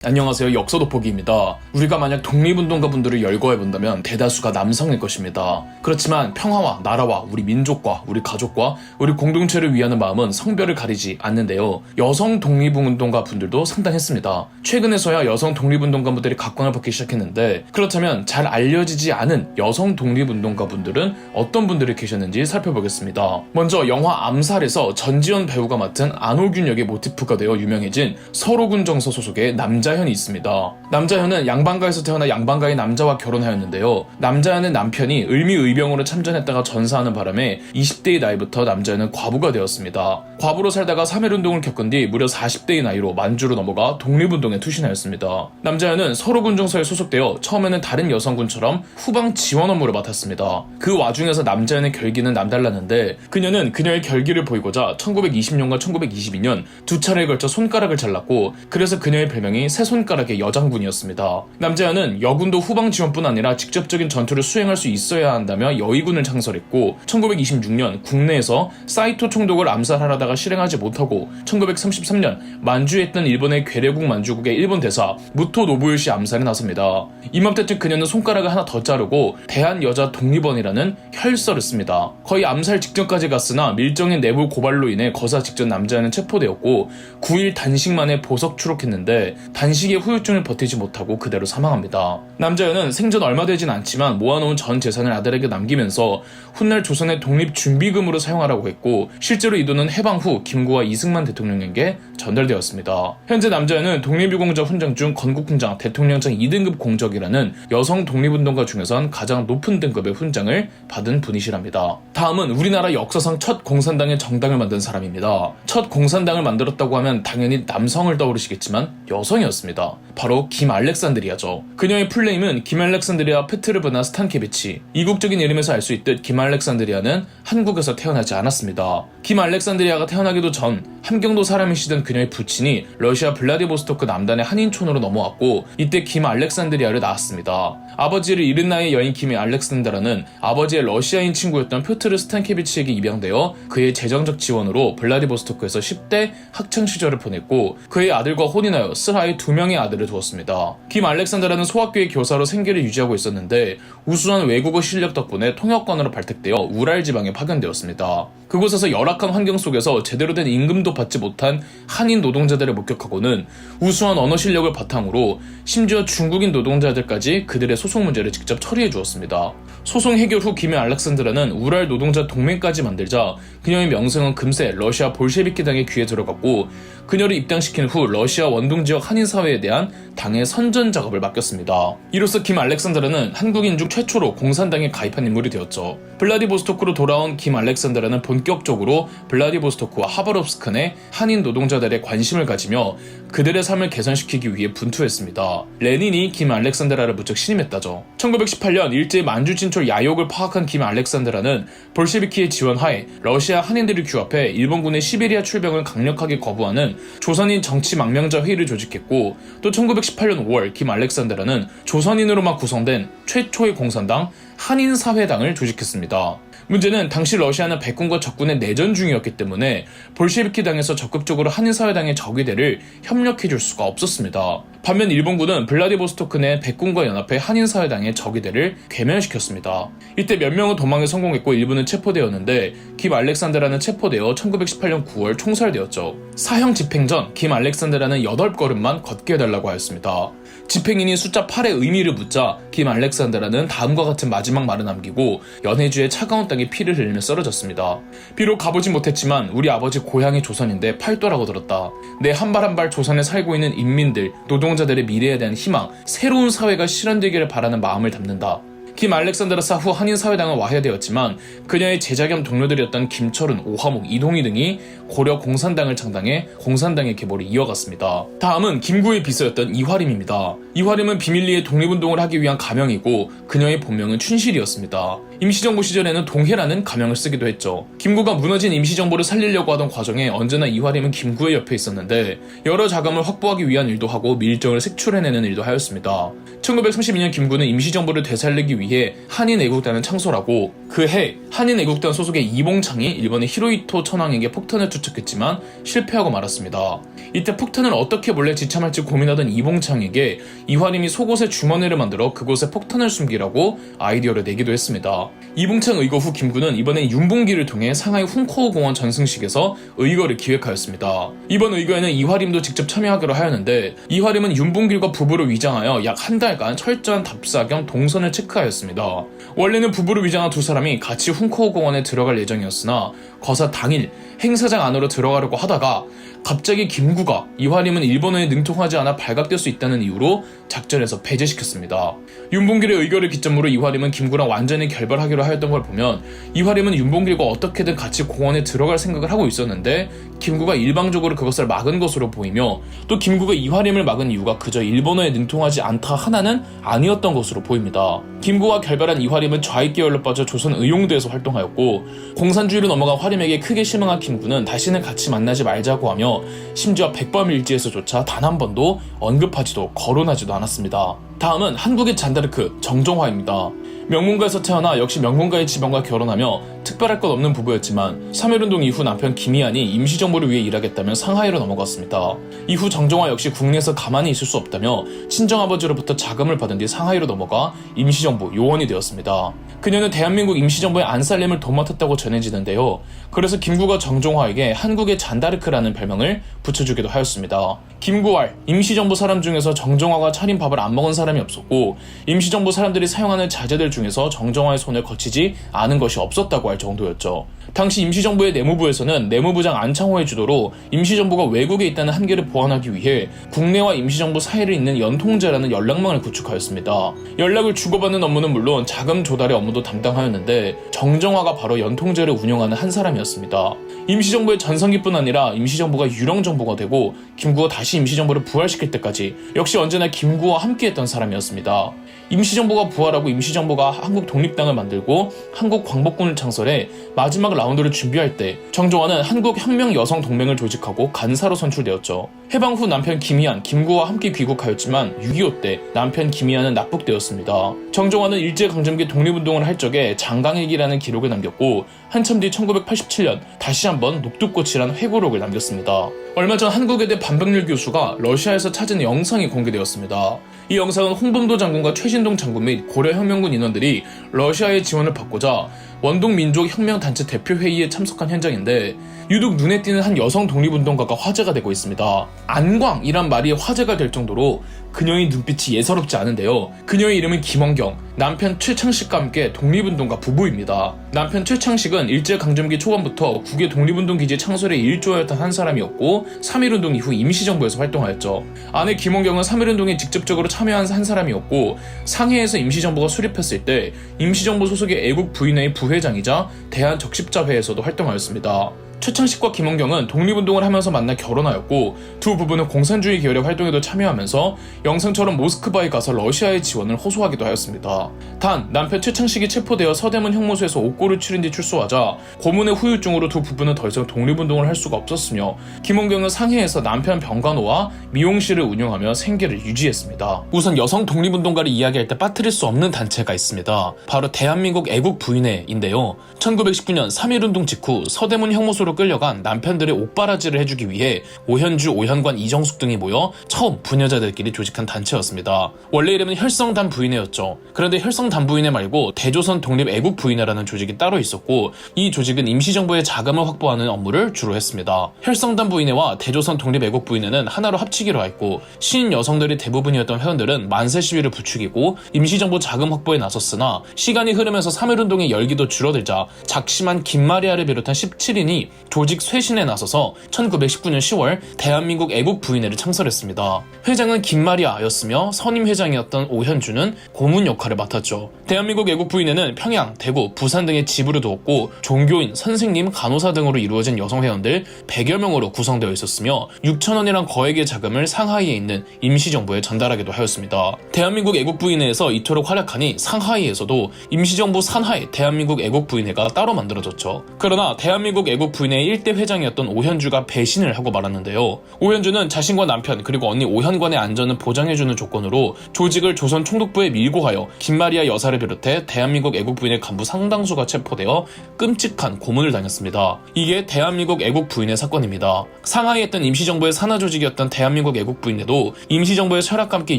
안녕하세요, 역사돋보기입니다. 우리가 만약 독립운동가분들을 열거해본다면 대다수가 남성일 것입니다. 그렇지만 평화와 나라와 우리 민족과 우리 가족과 우리 공동체를 위하는 마음은 성별을 가리지 않는데요. 여성 독립운동가분들도 상당했습니다. 최근에서야 여성 독립운동가분들이 각광을 받기 시작했는데, 그렇다면 잘 알려지지 않은 여성 독립운동가분들은 어떤 분들이 계셨는지 살펴보겠습니다. 먼저 영화 암살에서 전지현 배우가 맡은 안호균 역의 모티프가 되어 유명해진 서로군 정서 소속의 남자현이 있습니다. 남자현은 양반가에서 태어나 양반가의 남자와 결혼하였는데요. 남자현의 남편이 을미의병으로 참전했다가 전사하는 바람에 20대의 나이부터 남자현은 과부가 되었습니다. 과부로 살다가 3.1운동을 겪은 뒤 무려 40대의 나이로 만주로 넘어가 독립운동에 투신하였습니다. 남자현은 서로군 정서에 소속되어 처음에는 다른 여성군처럼 후방 지원 업무를 맡았습니다. 그 와중에서 남자현의 결기는 남달랐는데, 그녀는 그녀의 결기를 보이고자 1920년과 1922년 두 차례에 걸쳐 손가락을 잘랐고, 그래서 그녀의 별명이 세 손가락의 여장군이었습니다. 남자현은 여군도 후방 지원뿐 아니라 직접적인 전투를 수행할 수 있어야 한다며 여의군을 창설했고, 1926년 국내에서 사이토 총독을 암살하려다가 실행하지 못하고 1933년 만주에 있던 일본의 괴뢰국 만주국의 일본 대사 무토 노부요시 암살에 나섭니다. 이맘때쯤 그녀는 손가락을 하나 더 자르고 대한여자독립원이라는 혈서를 씁니다. 거의 암살 직전까지 갔으나 밀정인 내부 고발로 인해 거사 직전 남자현은 체포되었고 9일 단식 만에 보석 추록했는데 단식의 후유증을 버티지 못하고 그대로 사망합니다. 남자현은 생전 얼마 되진 않지만 모아놓은 전 재산을 아들에게 남기면서 훗날 조선의 독립준비금으로 사용하라고 했고, 실제로 이 돈은 해방 후 김구와 이승만 대통령에게 전달되었습니다. 현재 남자현은 독립유공자 훈장 중 건국훈장 대통령장 2등급 공적이라는 여성 독립운동가 중에선 가장 높은 등급의 훈장을 받은 분이시랍니다. 다음은 우리나라 역사상 첫 공산당의 정당을 만든 사람입니다. 첫 공산당을 만들었다고 하면 당연히 남성을 떠오르시겠지만 여성이었습니다. 바로 김 알렉산드리아죠. 그녀의 풀네임은 김 알렉산드리아 페트르브나 스탄케비치. 이국적인 이름에서 알 수 있듯 김 알렉산드리아는 한국에서 태어나지 않았습니다. 김 알렉산드리아가 태어나기도 전 함경도 사람이시던 그녀의 부친이 러시아 블라디보스토크 남단의 한인촌으로 넘어왔고, 이때 김 알렉산드리아를 낳았습니다. 아버지를 잃은 나이의 여인 김 알렉산드라는 아버지의 러시아인 친구였던 표트르 스탄케비치에게 입양되어 그의 재정적 지원으로 블라디보스토크에서 10대 학창시절을 보냈고, 그의 아들과 혼인하여 스하에 2명의 아들을 두었습니다. 김 알렉산드라는 소학교의 교사로 생계를 유지하고 있었는데 우수한 외국어 실력 덕분에 통역관으로 발탁되어 우랄 지방에 파견되었습니다. 그곳에서 열악한 환경 속에서 제대로 된 임금도 받지 못한 한인 노동자들을 목격하고는 우수한 언어 실력을 바탕으로 심지어 중국인 노동자들까지 그들의 소송 문제를 직접 처리해 주었습니다. 소송 해결 후 김 알렉산드라는 우랄 노동자 동맹까지 만들자 그녀의 명성은 금세 러시아 볼셰비키당의 귀에 들어갔고, 그녀를 입당시킨 후 러시아 원동 지역 한인 사회에 대한 당의 선전 작업을 맡겼습니다. 이로써 김 알렉산드라는 한국인 중 최초로 공산당에 가입한 인물이 되었죠. 블라디보스토크로 돌아온 김 알렉산드라는 본격적으로 블라디보스토크와 하바롭스크 내 한인 노동자들의 관심을 가지며 그들의 삶을 개선시키기 위해 분투했습니다. 레닌이 김 알렉산드라를 무척 신임했다죠. 1918년 일제 만주 진출 야욕을 파악한 김 알렉산드라는 볼셰비키의 지원하에 러시아 한인들을 규합해 일본군의 시베리아 출병을 강력하게 거부하는 조선인 정치 망명자 회의를 조직했고, 또 1918년 5월 김 알렉산드라는 조선인으로만 구성된 최초의 공산당 한인사회당을 조직했습니다. 문제는 당시 러시아는 백군과 적군의 내전 중이었기 때문에 볼셰비키당에서 적극적으로 한인사회당의 적이 되를 협력해줄 수가 없었습니다. 반면 일본군은 블라디보스토크 내 백군과 연합해 한인사회당의 적이 되를 괴멸시켰습니다. 이때 몇 명은 도망에 성공했고 일부는 체포되었는데 김 알렉산드라는 체포되어 1918년 9월 총살되었죠. 사형 집행 전 김 알렉산드라는 8걸음만 걷게 해달라고 하였습니다. 집행인이 숫자 8의 의미를 묻자 김 알렉산드라는 다음과 같은 마지막 말을 남기고 연해주의 차가운 땅에 피를 흘리며 쓰러졌습니다. 비록 가보진 못했지만 우리 아버지 고향이 조선인데 팔도라고 들었다. 내 한 발 한 발 조선에 살고 있는 인민들, 노동자들의 미래에 대한 희망, 새로운 사회가 실현되기를 바라는 마음을 담는다. 김 알렉산드라 사후 한인사회당은 와해되었지만 그녀의 제자 겸 동료들이었던 김철은, 오화목, 이동희 등이 고려 공산당을 창당해 공산당의 계보를 이어갔습니다. 다음은 김구의 비서였던 이화림입니다. 이화림은 비밀리에 독립운동을 하기 위한 가명이고 그녀의 본명은 춘실이었습니다. 임시정부 시절에는 동해라는 가명을 쓰기도 했죠. 김구가 무너진 임시정부를 살리려고 하던 과정에 언제나 이화림은 김구의 옆에 있었는데 여러 자금을 확보하기 위한 일도 하고 밀정을 색출해내는 일도 하였습니다. 1932년 김구는 임시정부를 되살리기 위해 한인애국단을 창설하고 그해 한인애국단 소속의 이봉창이 일본의 히로히토 천황에게 폭탄을 투척했지만 실패하고 말았습니다. 이때 폭탄을 어떻게 몰래 지참할지 고민하던 이봉창에게 이화림이 속옷에 주머니를 만들어 그곳에 폭탄을 숨기라고 아이디어를 내기도 했습니다. 이봉창 의거 후 김구는 이번엔 윤봉기를 통해 상하이 훈코우 공원 전승식에서 의거를 기획하였습니다. 이번 의거에는 이화림도 직접 참여하기로 하였는데 이화림은 윤봉길과 부부를 위장하여 약 한 달간 철저한 답사 겸 동선을 체크하였습니다. 원래는 부부를 위장한 두 사람이 같이 훈코우 공원에 들어갈 예정이었으나 거사 당일 행사장 안으로 들어가려고 하다가 갑자기 김구가 이화림은 일본어에 능통하지 않아 발각될 수 있다는 이유로 작전에서 배제시켰습니다. 윤봉길의 의견을 기점으로 이화림은 김구랑 완전히 결별하기로 하였던 걸 보면 이화림은 윤봉길과 어떻게든 같이 공원에 들어갈 생각을 하고 있었는데 김구가 일방적으로 그것을 막은 것으로 보이며 또 김구가 이화림을 막은 이유가 그저 일본어에 능통하지 않다 하나는 아니었던 것으로 보입니다. 김구와 결별한 이화림은 좌익 계열로 빠져 조선 의용대에서 활동하였고 공산주의로 넘어간 화림에게 크게 실망한 김구는 다시는 같이 만나지 말자고 하며 심지어 백범일지에서조차 단 한 번도 언급하지도 거론하지도 않았습니다. 다음은 한국의 잔다르크 정종화입니다. 명문가에서 태어나 역시 명문가의 집안과 결혼하며 특별할 것 없는 부부였지만 3.1운동 이후 남편 김희안이 임시정부를 위해 일하겠다며 상하이로 넘어갔습니다. 이후 정종화 역시 국내에서 가만히 있을 수 없다며 친정아버지로부터 자금을 받은 뒤 상하이로 넘어가 임시정부 요원이 되었습니다. 그녀는 대한민국 임시정부의 안살림을 도맡았다고 전해지는데요. 그래서 김구가 정종화에게 한국의 잔다르크라는 별명을 붙여주기도 하였습니다. 김구알, 임시정부 사람 중에서 정종화가 차린 밥을 안 먹은 사람이 없었고 임시정부 사람들이 사용하는 자재들 중에서 정종화의 손을 거치지 않은 것이 없었다고 할 정도였죠. 당시 임시정부의 내무부에서는 내무부장 안창호의 주도로 임시정부가 외국에 있다는 한계를 보완하기 위해 국내와 임시정부 사이를 잇는 연통제라는 연락망을 구축하였습니다. 연락을 주고받는 업무는 물론 자금 조달의 업무도 담당하였는데 정종화가 바로 연통제를 운영하는 한 사람이었습니다. 임시정부의 전성기뿐 아니라 임시정부가 유령정부가 되고 김구가 다시 임시정부를 부활시킬 때까지 역시 언제나 김구와 함께했던 사람이었습니다. 임시정부가 부활하고 임시정부가 한국 독립당을 만들고 한국 광복군을 창설해 마지막 라운드를 준비할 때 정종화는 한국혁명여성동맹을 조직하고 간사로 선출되었죠. 해방 후 남편 김희안, 김구와 함께 귀국하였지만 6.25 때 남편 김희안은 납북되었습니다. 정종화는 일제강점기 독립운동을 할 적에 장강일기라는 기록을 남겼고 한참 뒤 1987년 다시 한번 녹두꽃이라는 회고록을 남겼습니다. 얼마 전 한국외대 반백률 교수가 러시아에서 찾은 영상이 공개되었습니다. 이 영상은 홍범도 장군과 최신동 장군 및 고려혁명군 인원들이 러시아의 지원을 받고자 원동민족혁명단체 대표회의에 참석한 현장인데 유독 눈에 띄는 한 여성 독립운동가가 화제가 되고 있습니다. 안광이란 말이 화제가 될 정도로 그녀의 눈빛이 예사롭지 않은데요. 그녀의 이름은 김원경, 남편 최창식과 함께 독립운동가 부부입니다. 남편 최창식은 일제강점기 초반부터 국외 독립운동기지 창설에 일조하였던 한 사람이었고 3.1운동 이후 임시정부에서 활동하였죠. 아내 김원경은 3.1운동에 직접적으로 참여한 한 사람이었고 상해에서 임시정부가 수립했을 때 임시정부 소속의 애국 부인회의 부회장이자 대한적십자회에서도 활동하였습니다. 최창식과 김원경은 독립운동을 하면서 만나 결혼하였고 두 부부는 공산주의 계열의 활동에도 참여하면서 영상처럼 모스크바에 가서 러시아의 지원을 호소하기도 하였습니다. 단 남편 최창식이 체포되어 서대문 형무소에서 옥고를 치른 뒤 출소하자 고문의 후유증으로 두 부부는 더 이상 독립운동을 할 수가 없었으며 김원경은 상해에서 남편 병간호와 미용실을 운영하며 생계를 유지했습니다. 우선 여성 독립운동가를 이야기할 때 빠뜨릴 수 없는 단체가 있습니다. 바로 대한민국 애국부인회인데요. 1919년 3.1운동 직후 서대문 형무소로 끌려간 남편들의 옥바라지를 해주기 위해 오현주, 오현관, 이정숙 등이 모여 처음 부녀자들끼리 조직한 단체였습니다. 원래 이름은 혈성단부인회였죠. 그런데 혈성단부인회 말고 대조선 독립애국부인회라는 조직이 따로 있었고 이 조직은 임시정부의 자금을 확보하는 업무를 주로 했습니다. 혈성단부인회와 대조선 독립애국부인회는 하나로 합치기로 했고 시인 여성들이 대부분이었던 회원들은 만세 시위를 부추기고 임시정부 자금 확보에 나섰으나 시간이 흐르면서 3.1운동의 열기도 줄어들자 작심한 김마리아를 비롯한 17인이 조직 쇄신에 나서서 1919년 10월 대한민국 애국부인회를 창설했습니다. 회장은 김마리아였으며 선임 회장이었던 오현주는 고문 역할을 맡았죠. 대한민국 애국부인회는 평양, 대구, 부산 등의 지부를 두었고 종교인, 선생님, 간호사 등으로 이루어진 여성회원들 100여 명으로 구성되어 있었으며 6천원이란 거액의 자금을 상하이에 있는 임시정부에 전달하기도 하였습니다. 대한민국 애국부인회에서 이토록 활약하니 상하이에서도 임시정부 산하의 대한민국 애국부인회가 따로 만들어졌죠. 그러나 대한민국 애국부인회의 일대 회장이었던 오현주가 배신을 하고 말았는데요. 오현주는 자신과 남편 그리고 언니 오현관의 안전을 보장해주는 조건으로 조직을 조선 총독부에 밀고 가여 김마리아 여사를 비롯해 대한민국 애국부인회 간부 상당수가 체포되어 끔찍한 고문을 당했습니다. 이게 대한민국 애국부인회 사건입니다. 상하이에 있던 임시정부의 산하조직이었던 대한민국 애국부인회도 임시정부의 철학과 함께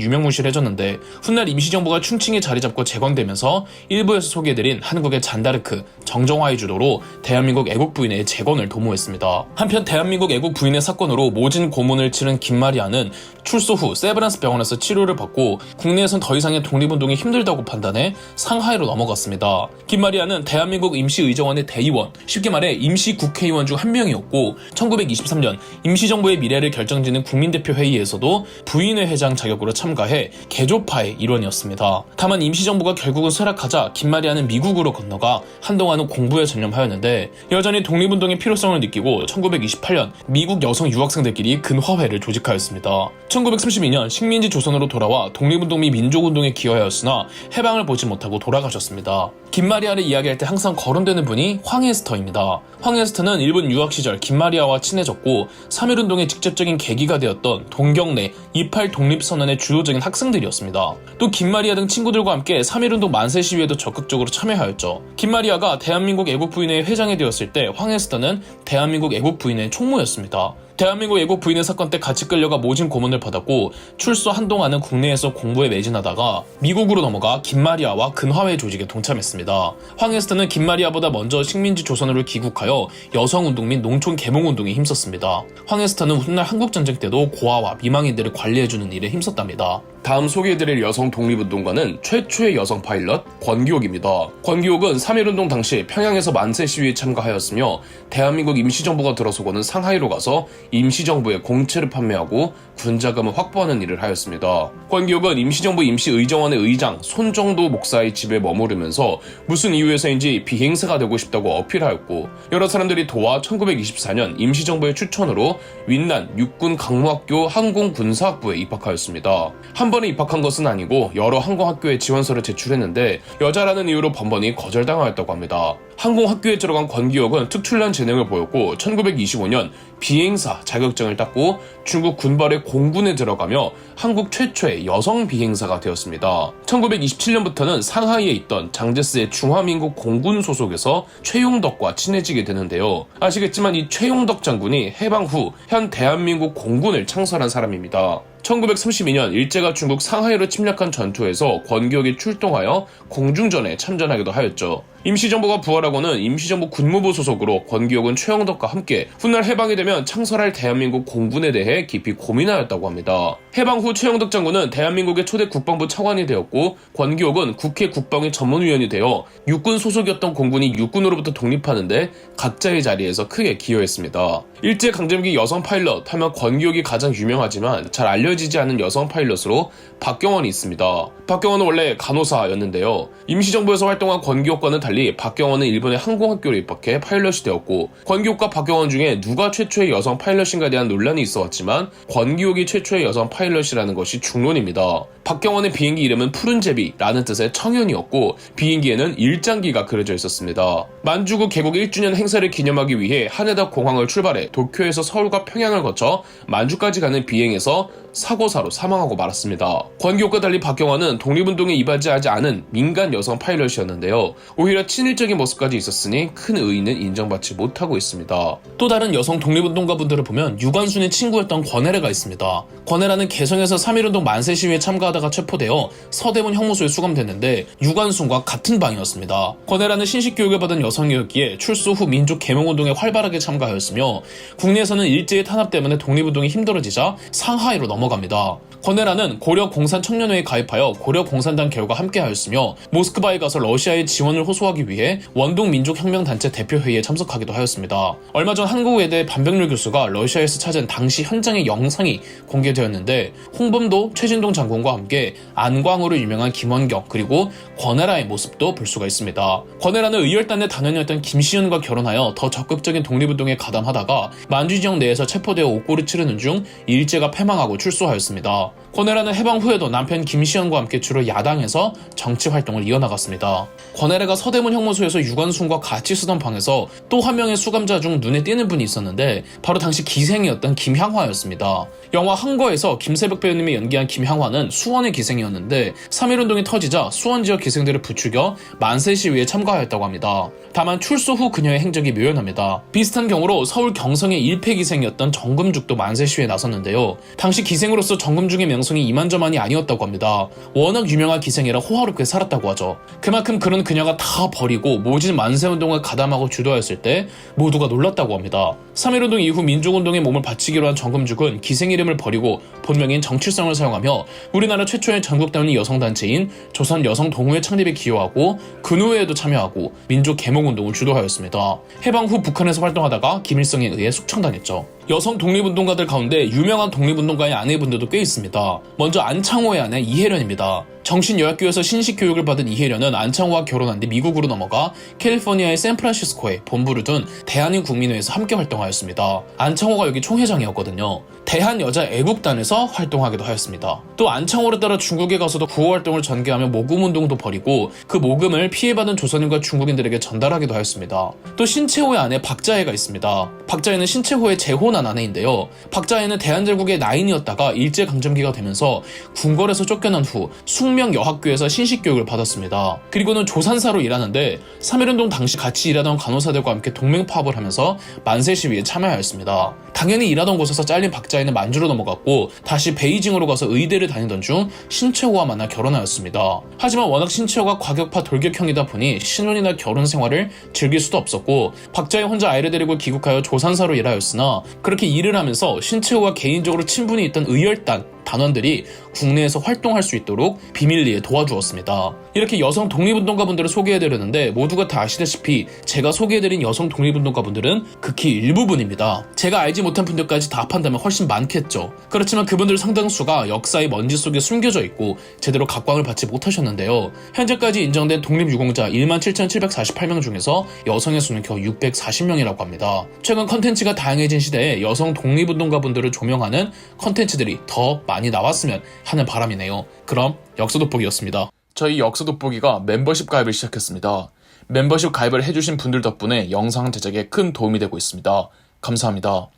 유명무실해졌는데 훗날 임시정부가 충칭에 자리잡고 재건되면서 일부에서 소개해드린 한국의 잔다르크, 정정화의 주도로 대한민국 애국부인회의 재건을 도모했습니다. 한편 대한민국 애국부인회 사건으로 모진 고문을 치른 김마리아는 출소 후 세브란스 병원에서 치료를 받고 국내에선 더 이상의 독립운동이 힘들다고 판단해 상하이로 넘어갔습니다. 김마리아는 대한민국 임시의정원의 대의원, 쉽게 말해 임시국회의원 중 한 명이었고 1923년 임시정부의 미래를 결정짓는 국민대표회의에서도 부인회 회장 자격으로 참가해 개조파의 일원이었습니다. 다만 임시정부가 결국은 쇠락하자 김마리아는 미국으로 건너가 한동안은 공부에 전념하였는데 여전히 독립운동의 필요성을 느끼고 1928년 미국 여성 유학생들끼리 근화회를 조직하였습니다. 1932년 식민지 조선으로 돌아와 독립운동 및 민족운동에 기여하였으나 해방을 보지 못하고 돌아가셨습니다. 김마리아를 이야기할 때 항상 거론되는 분이 황해스터입니다. 황해스터는 일본 유학 시절 김마리아와 친해졌고 3.1운동의 직접적인 계기가 되었던 동경내 28 독립선언의 주도적인 학생들이었습니다. 또 김마리아 등 친구들과 함께 3.1운동 만세 시위에도 적극적으로 참여하였죠. 김마리아가 대한민국 애국부인회 회장이 되었을 때 황해스터는 대한민국 애국부인회 총무였습니다. 대한민국 애국부인회 사건 때 같이 끌려가 모진 고문을 받았고 출소 한동안은 국내에서 공부에 매진하다가 미국으로 넘어가 김마리아와 근화회 조직에 동참했습니다. 황해스터는 김마리아보다 먼저 식민지 조선으로 귀국하여 여성운동 및 농촌 계몽운동에 힘썼습니다. 황해스터는 훗날 한국전쟁 때도 고아와 미망인들을 관리해주는 일에 힘썼답니다. 다음 소개해드릴 여성 독립운동가는 최초의 여성 파일럿 권기옥입니다. 권기옥은 3.1운동 당시 평양에서 만세 시위에 참가하였으며 대한민국 임시정부가 들어서고는 상하이로 가서 임시정부에 공채를 판매하고 군자금을 확보하는 일을 하였습니다. 권기옥은 임시정부 임시의정원의 의장 손정도 목사의 집에 머무르면서 무슨 이유에서인지 비행사가 되고 싶다고 어필하였고 여러 사람들이 도와 1924년 임시정부의 추천으로 윈난 육군 강무학교 항공군사학부에 입학하였습니다. 한 번에 입학한 것은 아니고 여러 항공학교에 지원서를 제출했는데 여자라는 이유로 번번이 거절당하였다고 합니다. 항공학교에 들어간 권기옥은 특출난 재능을 보였고 1925년 비행사 자격증을 땄고 중국 군발의 공군에 들어가며 한국 최초의 여성 비행사가 되었습니다. 1927년부터는 상하이에 있던 장제스의 중화민국 공군 소속에서 최용덕과 친해지게 되는데요. 아시겠지만 이 최용덕 장군이 해방 후 현 대한민국 공군을 창설한 사람입니다. 1932년 일제가 중국 상하이로 침략한 전투에서 권기옥이 출동하여 공중전에 참전하기도 하였죠. 임시정부가 부활하고는 임시정부 군무부 소속으로 권기옥은 최영덕과 함께 훗날 해방이 되면 창설할 대한민국 공군에 대해 깊이 고민하였다고 합니다. 해방 후 최영덕 장군은 대한민국의 초대 국방부 차관이 되었고 권기옥은 국회 국방위 전문위원이 되어 육군 소속이었던 공군이 육군으로부터 독립하는데 각자의 자리에서 크게 기여했습니다. 일제강점기 여성 파일럿 하면 권기옥이 가장 유명하지만 잘 알려지지 않은 여성 파일럿으로 박경원이 있습니다. 박경원은 원래 간호사였는데요. 임시정부에서 활동한 권기옥과는 달리 박경원은 일본의 항공학교로 입학해 파일럿이 되었고 권기옥과 박경원 중에 누가 최초의 여성 파일럿인가에 대한 논란이 있어왔지만 권기옥이 최초의 여성 파일럿이라는 것이 중론입니다. 박경원의 비행기 이름은 푸른제비라는 뜻의 청윤이었고 비행기에는 일장기가 그려져 있었습니다. 만주국 개국 1주년 행사를 기념하기 위해 하네다 공항을 출발해 도쿄에서 서울과 평양을 거쳐 만주까지 가는 비행에서 사고사로 사망하고 말았습니다. 권기옥과 달리 박경원은 독립운동에 이바지하지 않은 민간 여성 파일럿이었는데요. 오히려 친일적인 모습까지 있었으니 큰 의의는 인정받지 못하고 있습니다. 또 다른 여성 독립운동가분들을 보면 유관순의 친구였던 권혜래가 있습니다. 권혜라는 개성에서 3.1운동 만세 시위에 참가하다가 체포되어 서대문 형무소에 수감됐는데 유관순과 같은 방이었습니다. 권혜라는 신식교육을 받은 여성이었기에 출소 후 민족 계몽운동에 활발하게 참가하였으며 국내에서는 일제의 탄압 때문에 독립운동이 힘들어지자 상하이로 넘어갑니다. 권혜라는 고려공산청년회에 가입하여 고려공산당 계열과 함께하였으며 모스크바에 가서 러시아의 지원을 호소하기 위해 원동민족혁명단체 대표회의에 참석하기도 하였습니다. 얼마 전 한국외대 반백률 교수가 러시아에서 찾은 당시 현장의 영상이 공개되었는데 홍범도, 최진동 장군과 함께 안광으로 유명한 김원경 그리고 권혜라의 모습도 볼 수가 있습니다. 권혜라는 의열단의 단원이었던 김시현과 결혼하여 더 적극적인 독립운동에 가담하다가 만주 지역 내에서 체포되어 옥고를 치르는 중 일제가 패망하고 출소하였습니다. 권혜라는 해방 후에도 남편 김시현과 함께 주로 야당에서 정치 활동을 이어나갔습니다. 권혜라가 서대문 형무소에서 유관순과 같이 쓰던 방에서 또 한 명의 수감자 중 눈에 띄는 분이 있었는데 바로 당시 기생이었던 김향화였습니다. 영화 항거에서 김세벽 배우님이 연기한 김향화는 수원의 기생이었는데 3.1운동이 터지자 수원 지역 기생들을 부추겨 만세 시위에 참가하였다고 합니다. 다만 출소 후 그녀의 행적이 묘연합니다. 비슷한 경우로 서울 경성의 일패 기생이었던 정금죽도 만세 시위에 나섰는데요. 당시 기생으로서 정금죽의 명성이 이만저만이 아니었다고 합니다. 워낙 유명한 기생이라 호화롭게 살았다고 하죠. 그만큼 그런 그녀가 다 버리고 모진 만세운동을 가담하고 주도하였을 때 모두가 놀랐다고 합니다. 3.1운동 이후 민족운동에 몸을 바치기로 한 정금죽은 기생 이름을 버리고 본명인 정칠성을 사용하며 우리나라 최초의 전국단위 여성단체인 조선여성동호회 창립에 기여하고 근후회에도 참여하고 민족 계몽운동을 주도하였습니다. 해방 후 북한에서 활동하다가 김일성에 의해 숙청당했죠. 여성 독립운동가들 가운데 유명한 독립운동가의 아내분들도 꽤 있습니다. 먼저 안창호의 아내 이혜련입니다. 정신여학교에서 신식교육을 받은 이혜련은 안창호와 결혼한 뒤 미국으로 넘어가 캘리포니아의 샌프란시스코에 본부를 둔 대한인국민회에서 함께 활동하였습니다. 안창호가 여기 총회장이었거든요. 대한여자애국단에서 활동하기도 하였습니다. 또 안창호를 따라 중국에 가서도 구호활동을 전개하며 모금운동도 벌이고 그 모금을 피해받은 조선인과 중국인들에게 전달하기도 하였습니다. 또 신채호의 아내 박자혜가 있습니다. 박자혜는 신채호의 재혼한 아내인데요. 박자혜는 대한제국의 나인이었다가 일제강점기가 되면서 궁궐에서 쫓겨난 후 숙명여학교에서 신식교육을 받았습니다. 그리고는 조산사로 일하는데 3.1운동 당시 같이 일하던 간호사들과 함께 동맹파업을 하면서 만세 시위에 참여하였습니다. 당연히 일하던 곳에서 잘린 박자혜는 만주로 넘어갔고 다시 베이징으로 가서 의대를 다니던 중 신채호와 만나 결혼하였습니다. 하지만 워낙 신채호가 과격파 돌격형이다 보니 신혼이나 결혼 생활을 즐길 수도 없었고 박자혜 혼자 아이를 데리고 귀국하여 조산사로 일하였으나 그렇게 일을 하면서 신채호와 개인적으로 친분이 있던 의열단 단원들이 국내에서 활동할 수 있도록 비밀리에 도와주었습니다. 이렇게 여성 독립운동가분들을 소개해드렸는데 모두가 다 아시다시피 제가 소개해드린 여성 독립운동가분들은 극히 일부분입니다. 제가 알지 못한 분들까지 다 합한다면 훨씬 많겠죠. 그렇지만 그분들 상당수가 역사의 먼지 속에 숨겨져 있고 제대로 각광을 받지 못하셨는데요. 현재까지 인정된 독립유공자 17,748명 중에서 여성의 수는 겨우 640명이라고 합니다. 최근 컨텐츠가 다양해진 시대에 여성 독립운동가분들을 조명하는 컨텐츠들이 더 많이 나왔으면 하는 바람이네요. 그럼 역사돋보기였습니다. 저희 역사돋보기가 멤버십 가입을 시작했습니다. 멤버십 가입을 해주신 분들 덕분에 영상 제작에 큰 도움이 되고 있습니다. 감사합니다.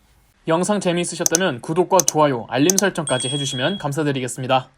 영상 재미있으셨다면 구독과 좋아요, 알림 설정까지 해주시면 감사드리겠습니다.